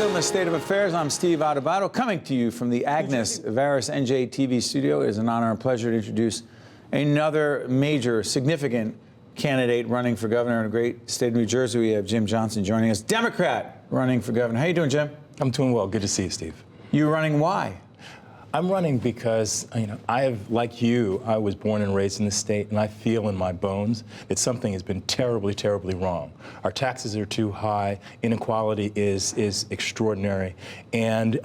still in the state of affairs. I'm Steve Adubato, coming to you from the Agnes Varis NJ TV studio. It is an honor and pleasure to introduce another major, significant candidate running for governor in the great state of New Jersey. We have Jim Johnson joining us, Democrat running for governor. How you doing, Jim? I'm doing well. Good to see you, Steve. You running why? I'm running because, like you, I was born and raised in this state, and I feel in my bones that something has been terribly, terribly wrong. Our taxes are too high, inequality is extraordinary, and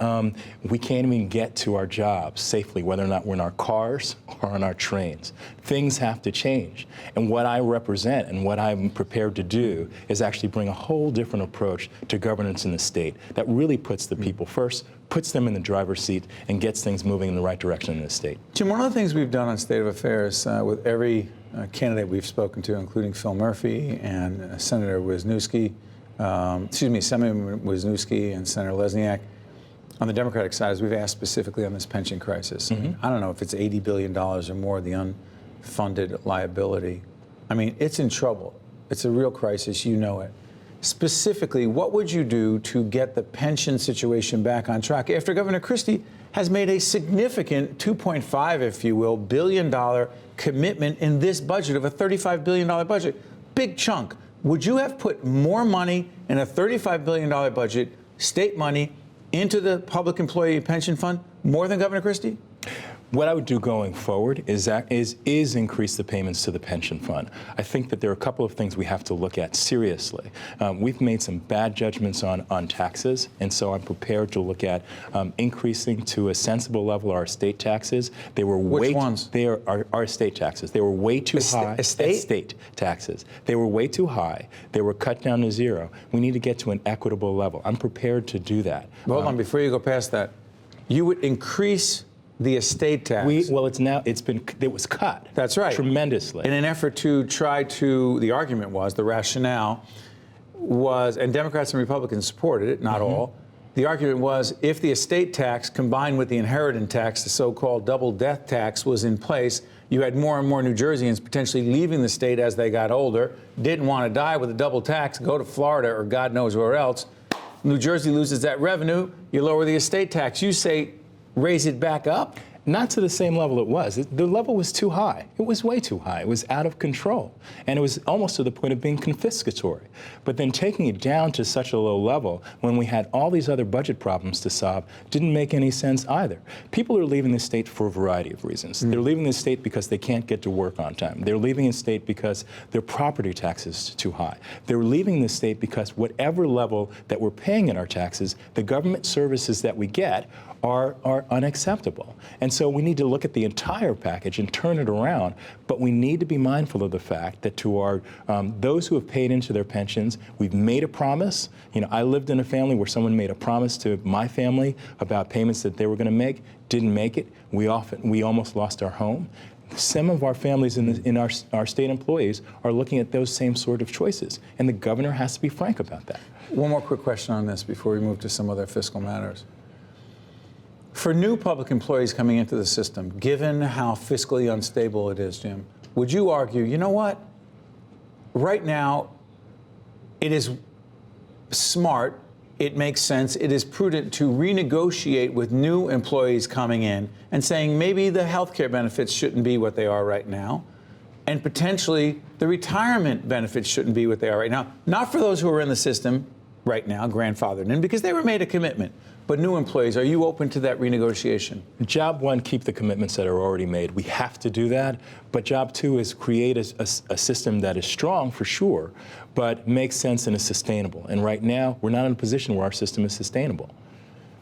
we can't even get to our jobs safely, whether or not we're in our cars or on our trains. Things have to change, and what I represent and what I'm prepared to do is actually bring a whole different approach to governance in the state that really puts the people first, puts them in the driver's seat, and gets things moving in the right direction in this state. Jim, one of the things we've done on State of Affairs with every candidate we've spoken to, including Phil Murphy and Senator Wisniewski, Senator Wisniewski and Senator Lesniak, on the Democratic side, is we've asked specifically on this pension crisis. I don't know if it's $80 billion or more, the unfunded liability. I mean, it's in trouble. It's a real crisis. You know it. Specifically, what would you do to get the pension situation back on track after Governor Christie has made a significant 2.5, if you will, billion-dollar commitment in this budget of a $35 billion budget? Big chunk. Would you have put more money in a $35 billion budget, state money, into the public employee pension fund more than Governor Christie? What I would do going forward is increase the payments to the pension fund. I think that there are a couple of things we have to look at seriously. We've made some bad judgments on taxes, and so I'm prepared to look at increasing to a sensible level our estate taxes. They were Which ones? They are our estate taxes. They were way too high. Estate taxes. They were way too high. They were cut down to zero. We need to get to an equitable level. I'm prepared to do that. Hold on, before you go past that, you would increase the estate tax. It was cut. That's right. Tremendously. In an effort to try to, the argument was, the rationale was, and Democrats and Republicans supported it, not all, the argument was if the estate tax combined with the inheritance tax, the so-called double death tax, was in place, you had more and more New Jerseyans potentially leaving the state as they got older, didn't want to die with a double tax, go to Florida or God knows where else. New Jersey loses that revenue, you lower the estate tax. You say, raise it back up? Not to the same level it was. The level was too high. It was way too high. It was out of control. And it was almost to the point of being confiscatory. But then taking it down to such a low level when we had all these other budget problems to solve didn't make any sense either. People are leaving the state for a variety of reasons. They're leaving the state because they can't get to work on time. They're leaving the state because their property tax is too high. They're leaving the state because whatever level that we're paying in our taxes, the government services that we get are unacceptable. And so we need to look at the entire package and turn it around, but we need to be mindful of the fact that to our those who have paid into their pensions, we've made a promise. I lived in a family where someone made a promise to my family about payments that they were going to make, didn't make it. We almost lost our home. Some of our families in our state employees are looking at those same sort of choices, and the governor has to be frank about that. One more quick question on this before we move to some other fiscal matters. For new public employees coming into the system, given how fiscally unstable it is, Jim, would you argue, you know what? Right now, it is smart, it makes sense, it is prudent to renegotiate with new employees coming in and saying maybe the health care benefits shouldn't be what they are right now, and potentially the retirement benefits shouldn't be what they are right now. Not for those who are in the system right now, grandfathered in, because they were made a commitment. But new employees, are you open to that renegotiation? Job one, keep the commitments that are already made. We have to do that. But job two is create a system that is strong, for sure, but makes sense and is sustainable. And right now, we're not in a position where our system is sustainable.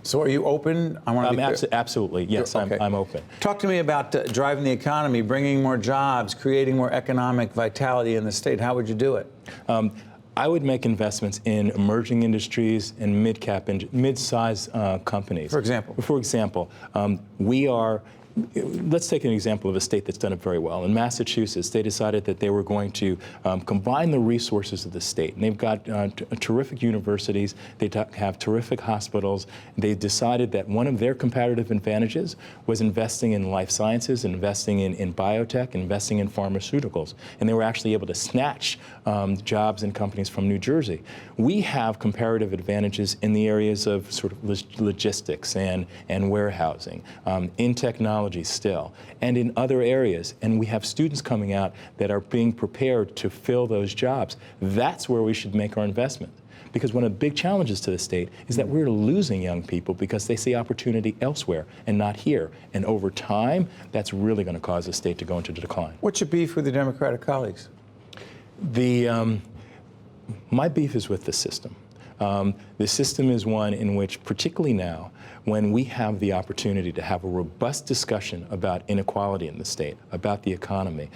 So are you open? Absolutely, yes, okay. I'm open. Talk to me about driving the economy, bringing more jobs, creating more economic vitality in the state. How would you do it? I would make investments in emerging industries and mid-size companies. For example? For example, we are let's take an example of a state that's done it very well. In Massachusetts, they decided that they were going to combine the resources of the state. And they've got terrific universities. They have terrific hospitals. They decided that one of their comparative advantages was investing in life sciences, investing in biotech, investing in pharmaceuticals. And they were actually able to snatch jobs and companies from New Jersey. We have comparative advantages in the areas of sort of logistics and warehousing, in technology still, and in other areas. And we have students coming out that are being prepared to fill those jobs. That's where we should make our investment. Because one of the big challenges to the state is that we're losing young people because they see opportunity elsewhere and not here. And over time, that's really going to cause the state to go into decline. What's your beef with your Democratic colleagues? My beef is with the system. The system is one in which, particularly now, when we have the opportunity to have a robust discussion about inequality in the state, about the economy,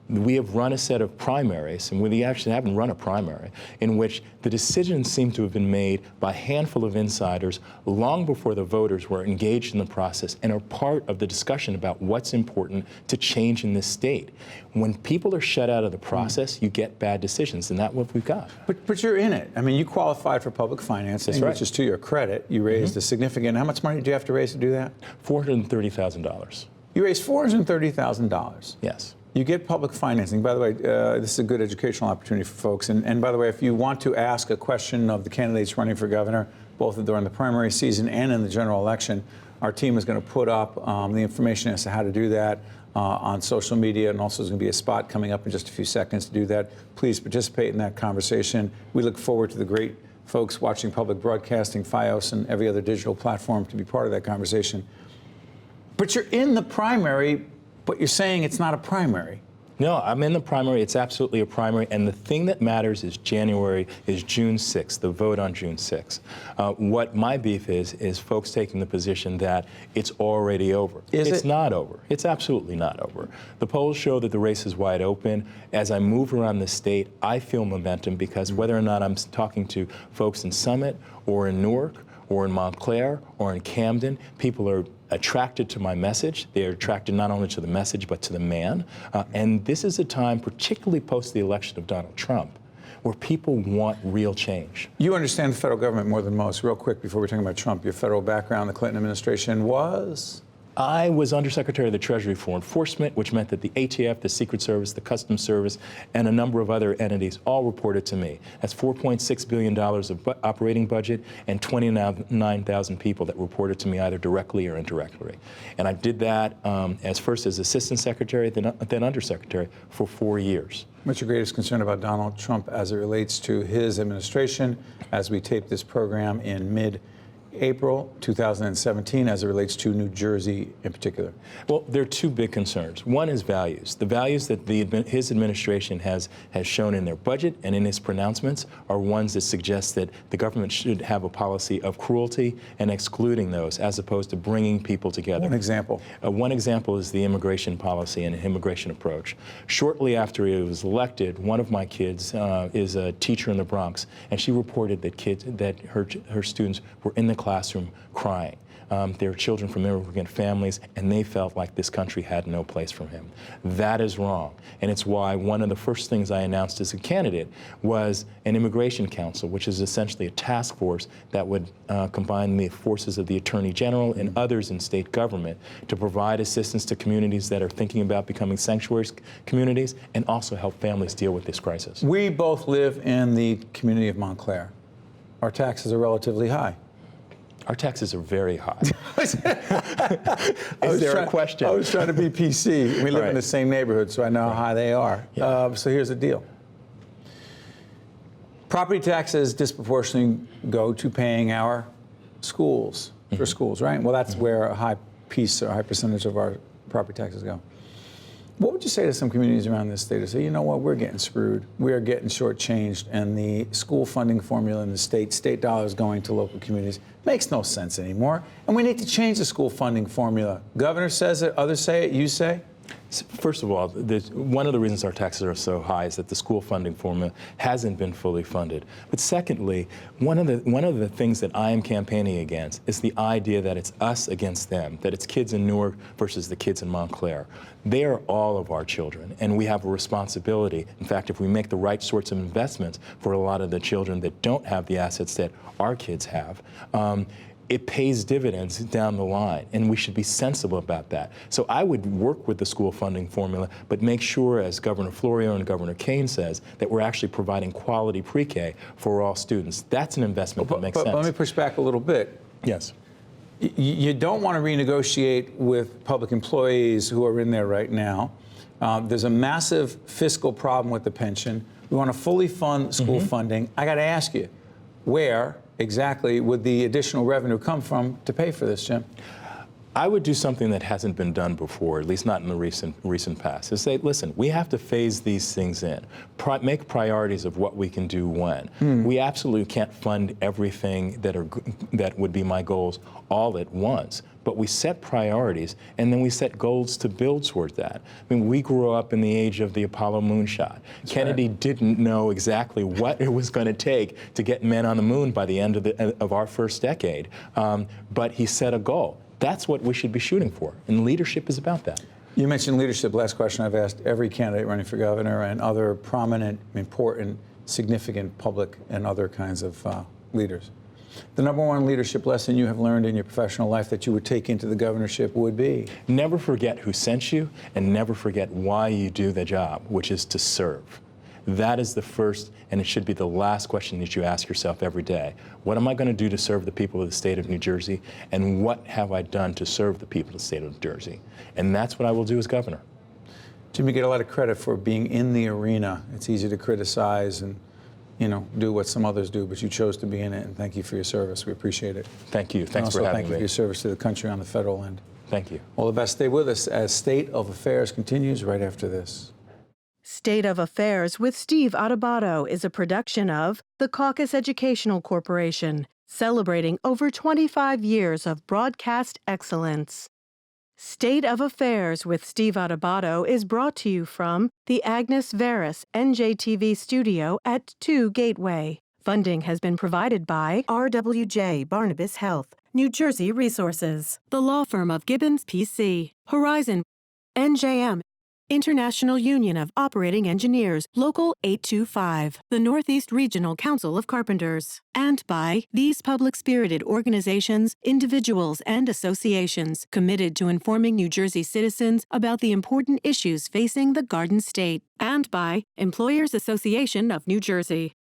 we have run a set of primaries, and we actually haven't run a primary, in which the decisions seem to have been made by a handful of insiders long before the voters were engaged in the process and are part of the discussion about what's important to change in this state. When people are shut out of the process, you get bad decisions, and that's what we've got. But you're in it. I mean, you qualified for public financing, That's right. which is to your credit. You raised a significant, how much money do you have to raise to do that? $430,000. You raised $430,000. Yes. You get public financing. By the way, this is a good educational opportunity for folks. And by the way, if you want to ask a question of the candidates running for governor, both during the primary season and in the general election, our team is going to put up the information as to how to do that on social media, and also there's going to be a spot coming up in just a few seconds to do that. Please participate in that conversation. We look forward to the great folks watching public broadcasting, FiOS, and every other digital platform to be part of that conversation. But you're in the primary, but you're saying it's not a primary. No, I'm in the primary. It's absolutely a primary. And the thing that matters is June 6th, the vote on June 6th. What my beef is folks taking the position that it's already over. It's not over. It's absolutely not over. The polls show that the race is wide open. As I move around the state, I feel momentum because whether or not I'm talking to folks in Summit or in Newark or in Montclair or in Camden, people are attracted to my message. They are attracted not only to the message, but to the man. And this is a time, particularly post the election of Donald Trump, where people want real change. You understand the federal government more than most. Real quick, before we're talking about Trump, your federal background, the Clinton administration was? I was Undersecretary of the Treasury for Enforcement, which meant that the ATF, the Secret Service, the Customs Service, and a number of other entities all reported to me. That's $4.6 billion of operating budget and 29,000 people that reported to me either directly or indirectly. And I did that first as Assistant Secretary, then Undersecretary for 4 years. What's your greatest concern about Donald Trump as it relates to his administration as we tape this program in mid-April 2017 as it relates to New Jersey in particular? Well, there are two big concerns. One is values. The values that his administration has shown in their budget and in his pronouncements are ones that suggest that the government should have a policy of cruelty and excluding those as opposed to bringing people together. One example. One example is the immigration policy and immigration approach. Shortly after he was elected, one of my kids is a teacher in the Bronx, and she reported that her students were in the classroom crying. They were children from immigrant families, and they felt like this country had no place for him. That is wrong, and it's why one of the first things I announced as a candidate was an immigration council, which is essentially a task force that would combine the forces of the Attorney General and others in state government to provide assistance to communities that are thinking about becoming sanctuary communities and also help families deal with this crisis. We both live in the community of Montclair. Our taxes are relatively high. Our taxes are very high. Is there a question? I was trying to be PC. We live Right. in the same neighborhood, so I know how high they are. Yeah. So here's the deal. Property taxes disproportionately go to paying our schools, for schools, right? Well, that's where a high piece or a high percentage of our property taxes go. What would you say to some communities around this state who say, you know what, we're getting screwed, we're getting shortchanged, and the school funding formula in the state dollars going to local communities, makes no sense anymore, and we need to change the school funding formula? Governor says it, others say it, you say? First of all, one of the reasons our taxes are so high is that the school funding formula hasn't been fully funded. But secondly, one of the things that I am campaigning against is the idea that it's us against them, that it's kids in Newark versus the kids in Montclair. They are all of our children, and we have a responsibility. In fact, if we make the right sorts of investments for a lot of the children that don't have the assets that our kids have, it pays dividends down the line, and we should be sensible about that. So I would work with the school funding formula, but make sure, as Governor Florio and Governor Kane says, that we're actually providing quality pre-K for all students. That's an investment that makes sense. But let me push back a little bit. Yes. You don't want to renegotiate with public employees who are in there right now. There's a massive fiscal problem with the pension. We want to fully fund school funding. I got to ask you, where exactly would the additional revenue come from to pay for this, Jim? I would do something that hasn't been done before, at least not in the recent past, is say, listen, we have to phase these things in, make priorities of what we can do when. We absolutely can't fund everything that would be my goals all at once, but we set priorities, and then we set goals to build toward that. I mean, we grew up in the age of the Apollo moonshot. Kennedy didn't know exactly what it was going to take to get men on the moon by the end of our first decade, but he set a goal. That's what we should be shooting for, and leadership is about that. You mentioned leadership. Last question I've asked every candidate running for governor and other prominent, important, significant public and other kinds of leaders. The number one leadership lesson you have learned in your professional life that you would take into the governorship would be? Never forget who sent you, and never forget why you do the job, which is to serve. That is the first, and it should be the last question that you ask yourself every day. What am I going to do to serve the people of the state of New Jersey, and what have I done to serve the people of the state of New Jersey? And that's what I will do as governor. Jim, you get a lot of credit for being in the arena. It's easy to criticize and, do what some others do, but you chose to be in it, and thank you for your service. We appreciate it. Thank you. Thanks for also having thank you me. for your service to the country on the federal end. Thank you. All the best. Stay with us as State of Affairs continues right after this. State of Affairs with Steve Adubato is a production of the Caucus Educational Corporation, celebrating over 25 years of broadcast excellence. State of Affairs with Steve Adubato is brought to you from the Agnes Veris NJTV studio at 2 Gateway. Funding has been provided by RWJ Barnabas Health, New Jersey Resources, the law firm of Gibbons PC, Horizon, NJM, International Union of Operating Engineers, Local 825, the Northeast Regional Council of Carpenters, and by these public-spirited organizations, individuals, and associations committed to informing New Jersey citizens about the important issues facing the Garden State, and by Employers Association of New Jersey.